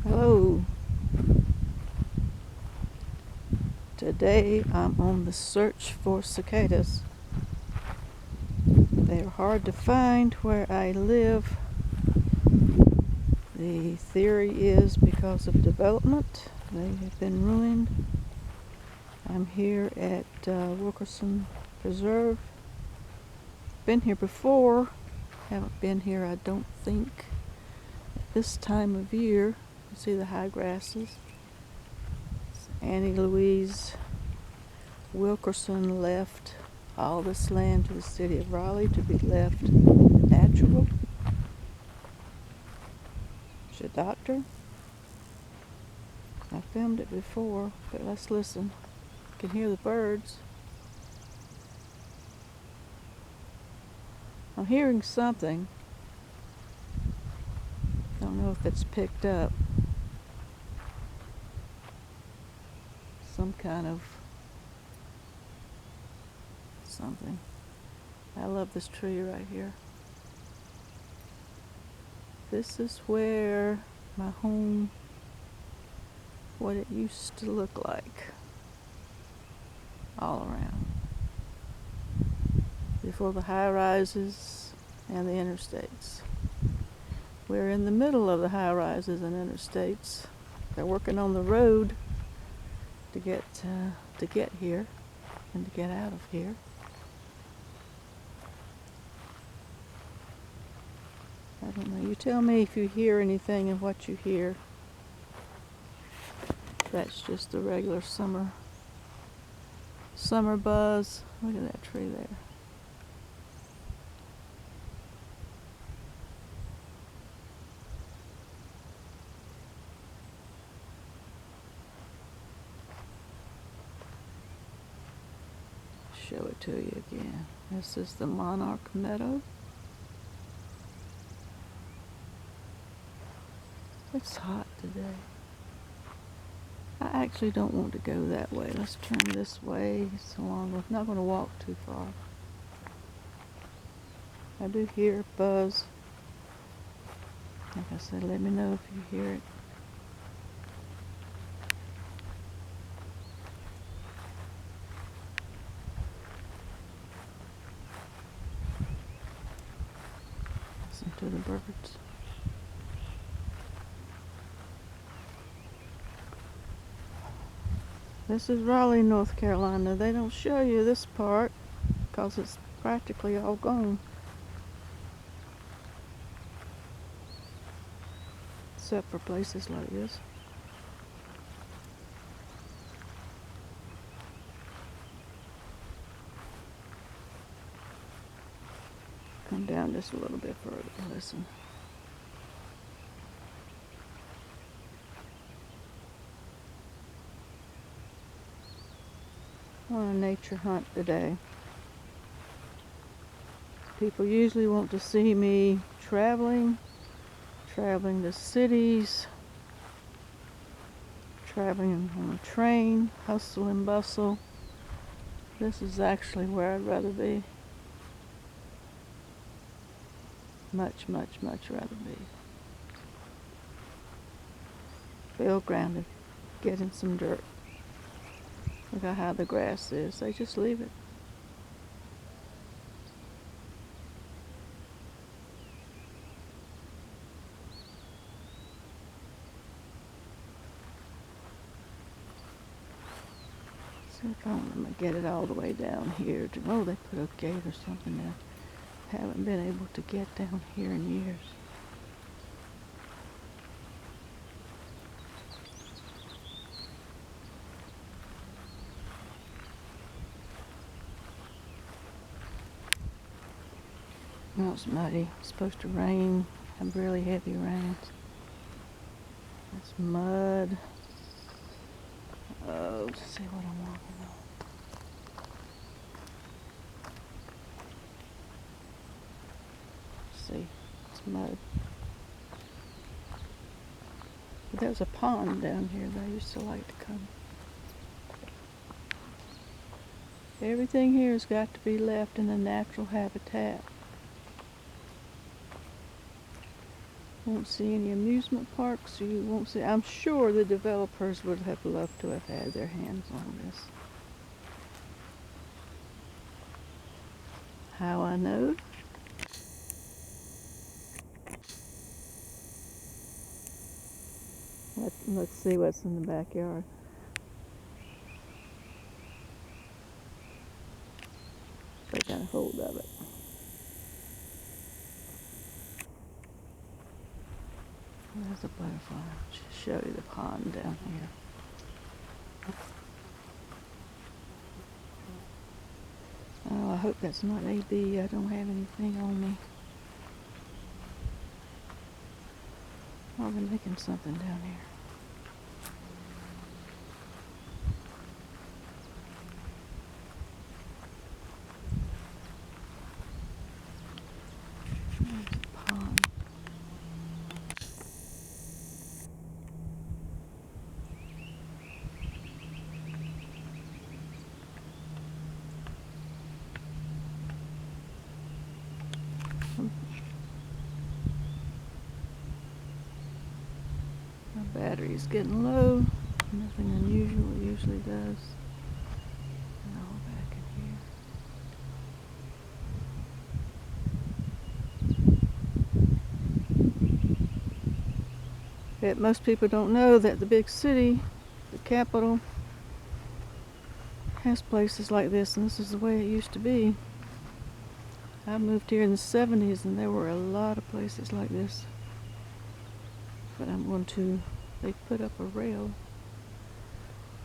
Hello. Today I'm on the search for cicadas. They're hard to find where I live. The theory is because of development. They have been ruined. I'm here at Wilkerson Preserve. Been here before. Haven't been here, I don't think, at this time of year. You see the high grasses. Louise Wilkerson left all this land to the city of Raleigh to be left natural. She's a doctor. I filmed it before, but let's listen. You can hear the birds. I'm hearing something. Don't know if it's picked up. Some kind of something. I love this tree right here. This is where my home, what it used to look like all around before the high rises and the interstates. We're in the middle of the high rises and interstates. They're working on the road to get here and to get out of here. I don't know. You tell me if you hear anything and what you hear. That's just the regular summer buzz. Look at that tree there. Show it to you again. This is the monarch meadow. It's hot today. I actually don't want to go that way. Let's turn this way. So long. We're not going to walk too far. I do hear buzz. Like I said, let me know if you hear it. Listen to the birds. This is Raleigh, North Carolina. They don't show you this part because it's practically all gone. Except for places like this. Come down just a little bit further and listen. On a nature hunt today. People usually want to see me traveling to cities, traveling on a train, hustle and bustle. This is actually where I'd rather be. Much, much, much rather be. Feel grounded, get in some dirt. Look at how the grass is. They just leave it. See if I'm going to get it all the way down here. Oh, they put a gate or something there. Haven't been able to get down here in years. No, it's muddy. It's supposed to rain. Have really heavy rains. It's mud. Oh, let's see what I'm walking on. See, it's mud. But there's a pond down here that I used to like to come. Everything here has got to be left in a natural habitat. Won't see any amusement parks. You won't see. I'm sure the developers would have loved to have had their hands on this. How I know? Let's see what's in the backyard. So I got a hold of it. There's a butterfly. Just show you the pond down here. Oh, I hope that's not AB. I don't have anything on me. Oh, they're making something down here. There's a pond. My battery's getting low. Nothing unusual. It usually does. And all back in here. But most people don't know that the big city, the capital, has places like this, and this is the way it used to be. I moved here in the 70s, and there were a lot of places like this. But they put up a rail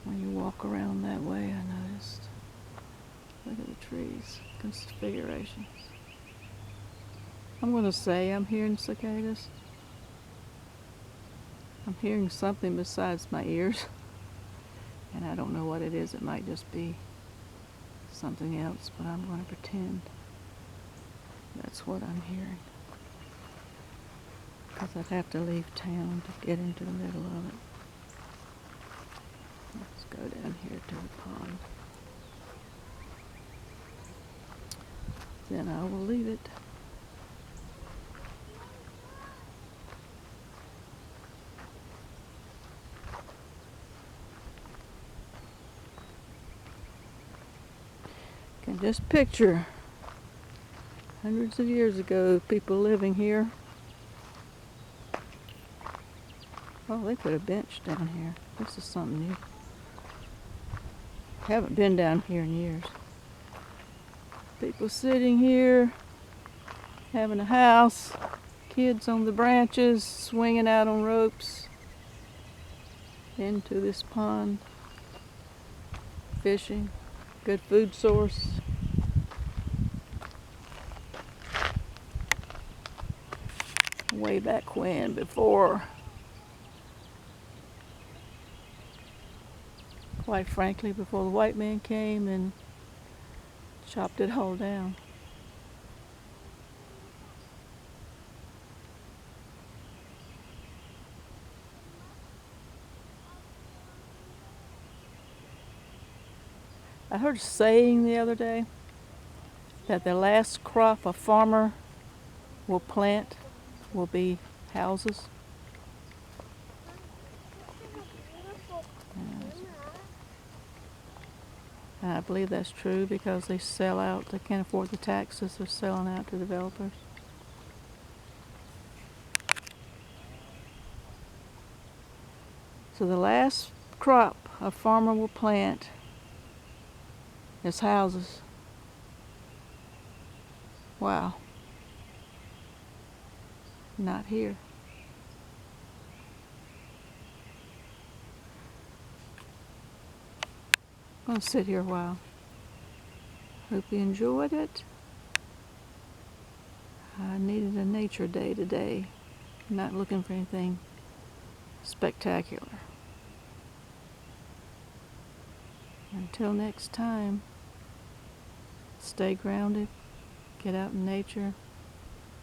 when you walk around that way, I noticed. Look at the trees, configurations. I'm going to say I'm hearing cicadas. I'm hearing something besides my ears. And I don't know what it is. It might just be something else, but I'm going to pretend that's what I'm hearing. Because I'd have to leave town to get into the middle of it. Let's go down here to the pond. Then I will leave it. Can just picture hundreds of years ago, people living here. Oh, they put a bench down here. This is something new. Haven't been down here in years. People sitting here, having a house, kids on the branches, swinging out on ropes into this pond, fishing, good food source. Way back when, quite frankly, before the white man came and chopped it all down. I heard a saying the other day that the last crop a farmer will plant will be houses. And I believe that's true because they sell out. They can't afford the taxes. They're selling out to developers. So the last crop a farmer will plant is houses. Wow. Not here. I'm going to sit here a while. Hope you enjoyed it. I needed a nature day today. Not looking for anything spectacular. Until next time, stay grounded, get out in nature,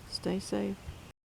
stay safe.